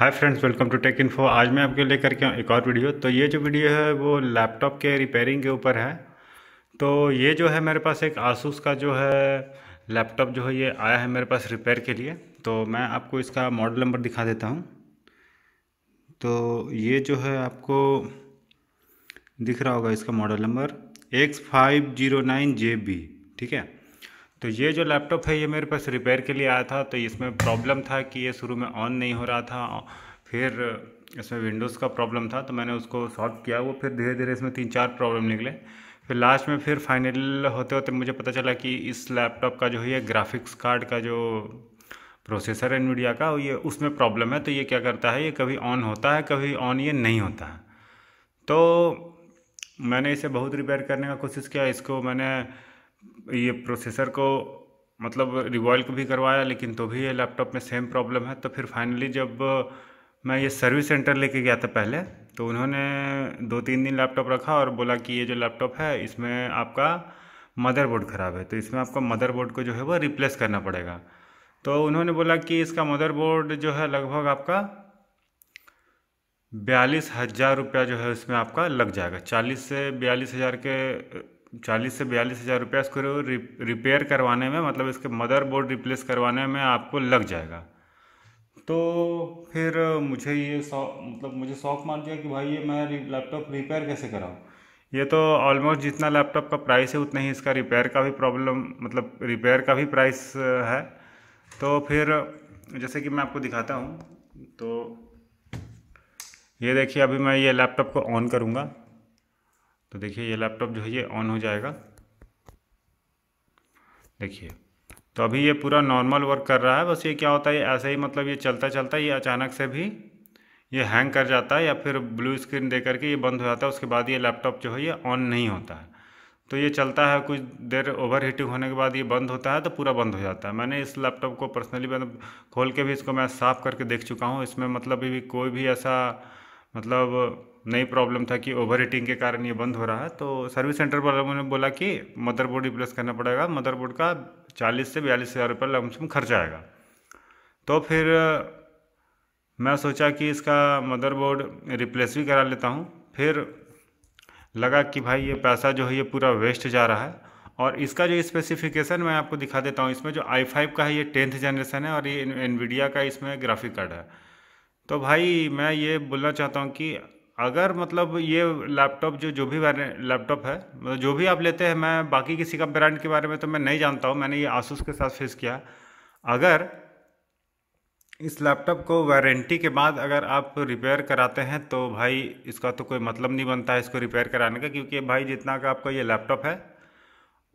Hi friends, welcome to tech info. आज मैं आपके लेकर के आया एक और वीडियो। तो ये जो वीडियो है वो लैपटॉप के रिपेयरिंग के ऊपर है। तो ये जो है मेरे पास एक आसूस का जो है लैपटॉप जो है ये आया है मेरे पास रिपेयर के लिए। तो मैं आपको इसका मॉडल नंबर दिखा देता हूँ। तो ये जो है आपको दिख रहा होगा, इसका मॉडल नंबर X509JB। ठीक है। तो ये जो लैपटॉप है ये मेरे पास रिपेयर के लिए आया था। तो इसमें प्रॉब्लम था कि ये शुरू में ऑन नहीं हो रहा था, फिर इसमें विंडोज़ का प्रॉब्लम था। तो मैंने उसको सॉल्व किया, वो फिर धीरे धीरे इसमें 3-4 प्रॉब्लम निकले। फिर लास्ट में फिर फाइनल होते होते मुझे पता चला कि इस लैपटॉप का जो है ये ग्राफिक्स कार्ड का जो प्रोसेसर एनवीडिया का ये उसमें प्रॉब्लम है। तो ये क्या करता है, ये कभी ऑन होता है, कभी ऑन ये नहीं होता है। तो मैंने इसे बहुत रिपेयर करने का कोशिश किया। इसको मैंने ये प्रोसेसर को मतलब रिवॉल्व भी करवाया, लेकिन तो भी ये लैपटॉप में सेम प्रॉब्लम है। तो फिर फाइनली जब मैं ये सर्विस सेंटर लेके गया था पहले, तो उन्होंने 2-3 दिन लैपटॉप रखा और बोला कि ये जो लैपटॉप है इसमें आपका मदरबोर्ड ख़राब है, तो इसमें आपका मदरबोर्ड को जो है वो रिप्लेस करना पड़ेगा। तो उन्होंने बोला कि इसका मदरबोर्ड जो है लगभग आपका 42,000 रुपया जो है इसमें आपका लग जाएगा। 40 से 42 हज़ार रुपया इसको रिपेयर करवाने में, मतलब इसके मदरबोर्ड रिप्लेस करवाने में आपको लग जाएगा। तो फिर मुझे ये मतलब मुझे शौक मान दिया कि भाई ये मैं लैपटॉप रिपेयर कैसे कराऊँ। ये तो ऑलमोस्ट जितना लैपटॉप का प्राइस है उतना ही इसका रिपेयर का भी प्रॉब्लम, मतलब रिपेयर का भी प्राइस है। तो फिर जैसे कि मैं आपको दिखाता हूँ, तो ये देखिए अभी मैं ये लैपटॉप को ऑन करूँगा। तो देखिए ये लैपटॉप जो है ये ऑन हो जाएगा। देखिए तो अभी ये पूरा नॉर्मल वर्क कर रहा है। बस ये क्या होता है, ऐसे ही मतलब ये चलता चलता ये अचानक से भी ये हैंग कर जाता है या फिर ब्लू स्क्रीन दे करके ये बंद हो जाता है। उसके बाद ये लैपटॉप जो है ये ऑन नहीं होता है। तो ये चलता है, कुछ देर ओवर हीटिंग होने के बाद ये बंद होता है, तो पूरा बंद हो जाता है। मैंने इस लैपटॉप को पर्सनली मतलब खोल के भी इसको मैं साफ़ करके देख चुका हूँ। इसमें मतलब अभी भी कोई भी ऐसा मतलब नई प्रॉब्लम था कि ओवर हीटिंग के कारण ये बंद हो रहा है। तो सर्विस सेंटर वालों ने बोला कि मदरबोर्ड रिप्लेस करना पड़ेगा, मदरबोर्ड का 40 से 42 हज़ार रुपये लमसम खर्च आएगा। तो फिर मैं सोचा कि इसका मदरबोर्ड रिप्लेस भी करा लेता हूँ। फिर लगा कि भाई ये पैसा जो है ये पूरा वेस्ट जा रहा है। और इसका जो स्पेसिफिकेशन मैं आपको दिखा देता हूँ। इसमें जो i5 का है ये 10th जनरेशन है और ये एनवीडिया का इसमें ग्राफिक कार्ड है। तो भाई मैं ये बोलना चाहता हूँ कि अगर मतलब ये लैपटॉप जो भी लैपटॉप है, मतलब जो भी आप लेते हैं, मैं बाकी किसी का ब्रांड के बारे में तो मैं नहीं जानता हूँ, मैंने ये आसूस के साथ फेस किया। अगर इस लैपटॉप को वारंटी के बाद अगर आप रिपेयर कराते हैं तो भाई इसका तो कोई मतलब नहीं बनता है इसको रिपेयर कराने का, क्योंकि भाई जितना का आपका ये लैपटॉप है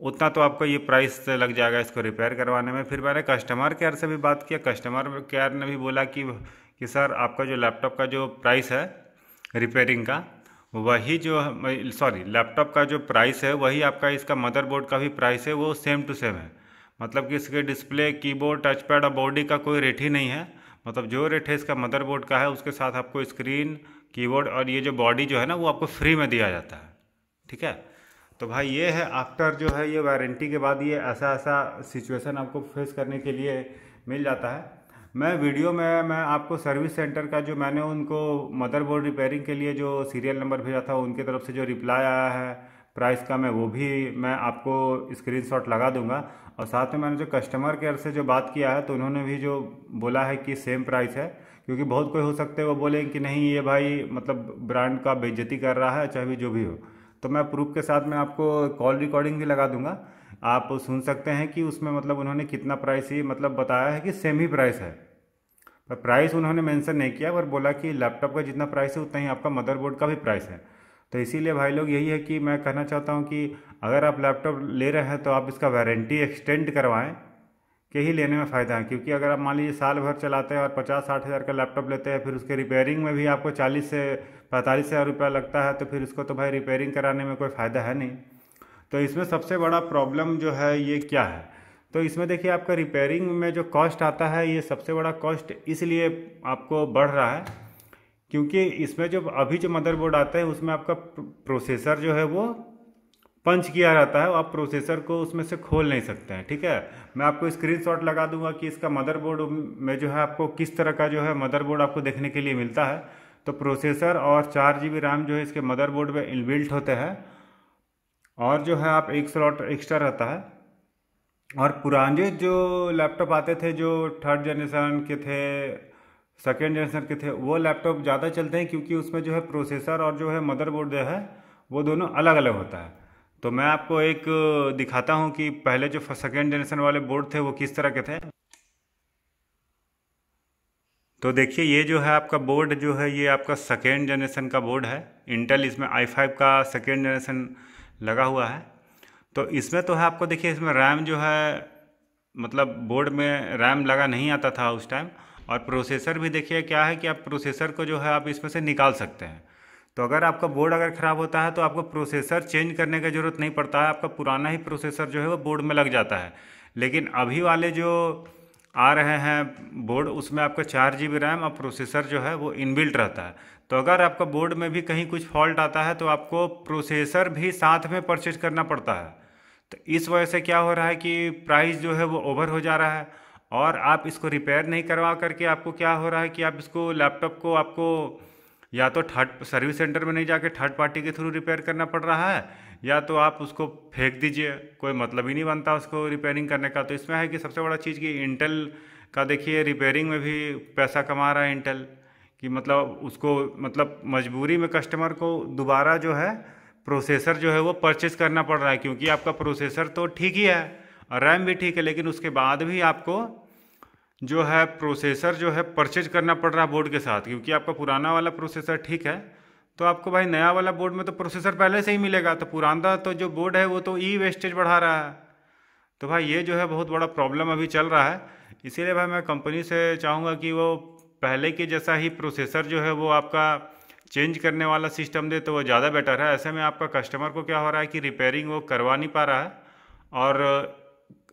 उतना तो आपको ये प्राइस लग जाएगा इसको रिपेयर करवाने में। फिर मैंने कस्टमर केयर से भी बात किया। कस्टमर केयर ने भी बोला कि सर आपका जो लैपटॉप का जो प्राइस है रिपेयरिंग का, वही जो सॉरी लैपटॉप का जो प्राइस है वही आपका इसका मदरबोर्ड का भी प्राइस है, वो सेम टू सेम है। मतलब कि इसके डिस्प्ले, कीबोर्ड, टचपैड और बॉडी का कोई रेट ही नहीं है। मतलब जो रेट है इसका मदरबोर्ड का है उसके साथ आपको स्क्रीन, कीबोर्ड और ये जो बॉडी जो है ना वो आपको फ्री में दिया जाता है। ठीक है। तो भाई ये है आफ्टर जो है ये वारंटी के बाद ये ऐसा ऐसा सिचुएशन आपको फेस करने के लिए मिल जाता है। मैं वीडियो में मैं आपको सर्विस सेंटर का जो मैंने उनको मदरबोर्ड रिपेयरिंग के लिए जो सीरियल नंबर भेजा था उनकी तरफ से जो रिप्लाई आया है प्राइस का, मैं आपको स्क्रीनशॉट लगा दूंगा। और साथ में मैंने जो कस्टमर केयर से जो बात किया है तो उन्होंने भी जो बोला है कि सेम प्राइस है। क्योंकि बहुत कोई हो सकते हैं वो बोले कि नहीं ये भाई मतलब ब्रांड का बेइज्जती कर रहा है, चाहे भी जो भी हो। तो मैं प्रूफ के साथ में आपको कॉल रिकॉर्डिंग भी लगा दूंगा, आप सुन सकते हैं कि उसमें मतलब उन्होंने कितना प्राइस ही मतलब बताया है कि सेम ही प्राइस है। पर प्राइस उन्होंने मेंशन नहीं किया, पर बोला कि लैपटॉप का जितना प्राइस है उतना ही आपका मदरबोर्ड का भी प्राइस है। तो इसीलिए भाई लोग यही है कि मैं कहना चाहता हूँ कि अगर आप लैपटॉप ले रहे हैं तो आप इसका वारंटी एक्सटेंड करवाएं के ही लेने में फ़ायदा है। क्योंकि अगर आप मान लीजिए साल भर चलाते हैं और 50-60 हज़ार का लैपटॉप लेते हैं, फिर उसके रिपेयरिंग में भी आपको 40 से 45 हज़ार रुपया लगता है, तो फिर उसको तो भाई रिपेयरिंग कराने में कोई फ़ायदा है नहीं। तो इसमें सबसे बड़ा प्रॉब्लम जो है ये क्या है, तो इसमें देखिए आपका रिपेयरिंग में जो कॉस्ट आता है ये सबसे बड़ा कॉस्ट इसलिए आपको बढ़ रहा है क्योंकि इसमें जो अभी जो मदरबोर्ड आता है उसमें आपका प्रोसेसर जो है वो पंच किया रहता है, आप प्रोसेसर को उसमें से खोल नहीं सकते हैं। ठीक है, मैं आपको स्क्रीनशॉट लगा दूंगा कि इसका मदरबोर्ड में जो है आपको किस तरह का जो है मदरबोर्ड आपको देखने के लिए मिलता है। तो प्रोसेसर और 4 GB रैम जो है इसके मदरबोर्ड में इनबिल्ट होते हैं, और जो है आप एक स्लॉट एक्स्ट्रा रहता है। और पुराने जो लैपटॉप आते थे जो थर्ड जनरेशन के थे, सेकेंड जनरेशन के थे, वो लैपटॉप ज़्यादा चलते हैं क्योंकि उसमें जो है प्रोसेसर और जो है मदरबोर्ड जो है वो दोनों अलग अलग होता है। तो मैं आपको एक दिखाता हूँ कि पहले जो सेकेंड जनरेशन वाले बोर्ड थे वो किस तरह के थे। तो देखिए ये जो है आपका बोर्ड जो है ये आपका सेकेंड जनरेशन का बोर्ड है। इंटेल इसमें i5 का सेकेंड जनरेशन लगा हुआ है। तो इसमें तो है आपको, देखिए इसमें रैम जो है मतलब बोर्ड में रैम लगा नहीं आता था उस टाइम। और प्रोसेसर भी देखिए क्या है कि आप प्रोसेसर को जो है आप इसमें से निकाल सकते हैं। तो अगर आपका बोर्ड अगर ख़राब होता है तो आपको प्रोसेसर चेंज करने की ज़रूरत नहीं पड़ता है, आपका पुराना ही प्रोसेसर जो है वो बोर्ड में लग जाता है। लेकिन अभी वाले जो आ रहे हैं बोर्ड उसमें आपका 4 GB रैम और प्रोसेसर जो है वो इनबिल्ट रहता है। तो अगर आपका बोर्ड में भी कहीं कुछ फॉल्ट आता है तो आपको प्रोसेसर भी साथ में परचेज करना पड़ता है। तो इस वजह से क्या हो रहा है कि प्राइस जो है वो ओवर हो जा रहा है, और आप इसको रिपेयर नहीं करवा करके आपको क्या हो रहा है कि आप इसको लैपटॉप को आपको या तो थर्ड सर्विस सेंटर में नहीं जाके थर्ड पार्टी के थ्रू रिपेयर करना पड़ रहा है, या तो आप उसको फेंक दीजिए, कोई मतलब ही नहीं बनता उसको रिपेयरिंग करने का। तो इसमें है कि सबसे बड़ा चीज़ कि इंटेल का देखिए रिपेयरिंग में भी पैसा कमा रहा है इंटेल, कि मतलब उसको मतलब मजबूरी में कस्टमर को दोबारा जो है प्रोसेसर जो है वो परचेज करना पड़ रहा है, क्योंकि आपका प्रोसेसर तो ठीक ही है और रैम भी ठीक है, लेकिन उसके बाद भी आपको जो है प्रोसेसर जो है परचेज करना पड़ रहा है बोर्ड के साथ, क्योंकि आपका पुराना वाला प्रोसेसर ठीक है। तो आपको भाई नया वाला बोर्ड में तो प्रोसेसर पहले से ही मिलेगा, तो पुराना तो जो बोर्ड है वो तो ई वेस्टेज बढ़ा रहा है। तो भाई ये जो है बहुत बड़ा प्रॉब्लम अभी चल रहा है। इसीलिए भाई मैं कंपनी से चाहूँगा कि वो पहले के जैसा ही प्रोसेसर जो है वो आपका चेंज करने वाला सिस्टम दे तो वो ज़्यादा बेटर है। ऐसे में आपका कस्टमर को क्या हो रहा है कि रिपेयरिंग वो करवा नहीं पा रहा है और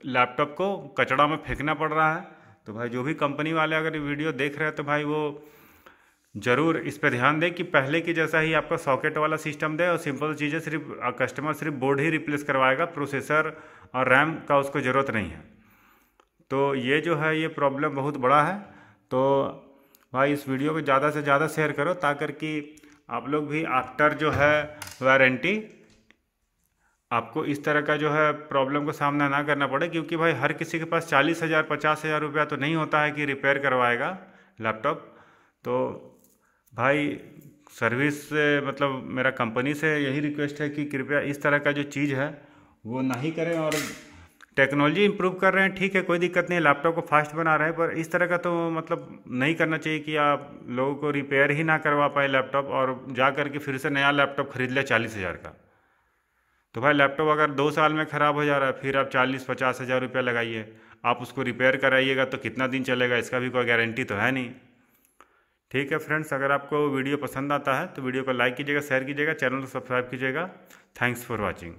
लैपटॉप को कचड़ा में फेंकना पड़ रहा है। तो भाई जो भी कंपनी वाले अगर वीडियो देख रहे हैं तो भाई वो ज़रूर इस पर ध्यान दें कि पहले की जैसा ही आपका सॉकेट वाला सिस्टम दे, और सिंपल चीज़ें सिर्फ कस्टमर सिर्फ बोर्ड ही रिप्लेस करवाएगा, प्रोसेसर और रैम का उसको ज़रूरत नहीं है। तो ये जो है ये प्रॉब्लम बहुत बड़ा है। तो भाई इस वीडियो को ज़्यादा से ज़्यादा शेयर करो ताकि कि आप लोग भी आफ्टर जो है वारंटी आपको इस तरह का जो है प्रॉब्लम का सामना ना करना पड़े, क्योंकि भाई हर किसी के पास 40,000 50,000 रुपया तो नहीं होता है कि रिपेयर करवाएगा लैपटॉप। तो भाई सर्विस से मतलब मेरा कंपनी से यही रिक्वेस्ट है कि कृपया इस तरह का जो चीज़ है वो ना ही करें। और टेक्नोलॉजी इंप्रूव कर रहे हैं, ठीक है, कोई दिक्कत नहीं है, लैपटॉप को फास्ट बना रहे हैं, पर इस तरह का तो मतलब नहीं करना चाहिए कि आप लोगों को रिपेयर ही ना करवा पाए लैपटॉप और जा कर के फिर से नया लैपटॉप खरीद ले 40,000 का। तो भाई लैपटॉप अगर 2 साल में ख़राब हो जा रहा है फिर आप 40-50 हज़ार रुपया लगाइए, आप उसको रिपेयर कराइएगा तो कितना दिन चलेगा इसका भी कोई गारंटी तो है नहीं। ठीक है फ्रेंड्स, अगर आपको वीडियो पसंद आता है तो वीडियो को लाइक कीजिएगा, शेयर कीजिएगा, चैनल को सब्सक्राइब कीजिएगा। Thanks for watching.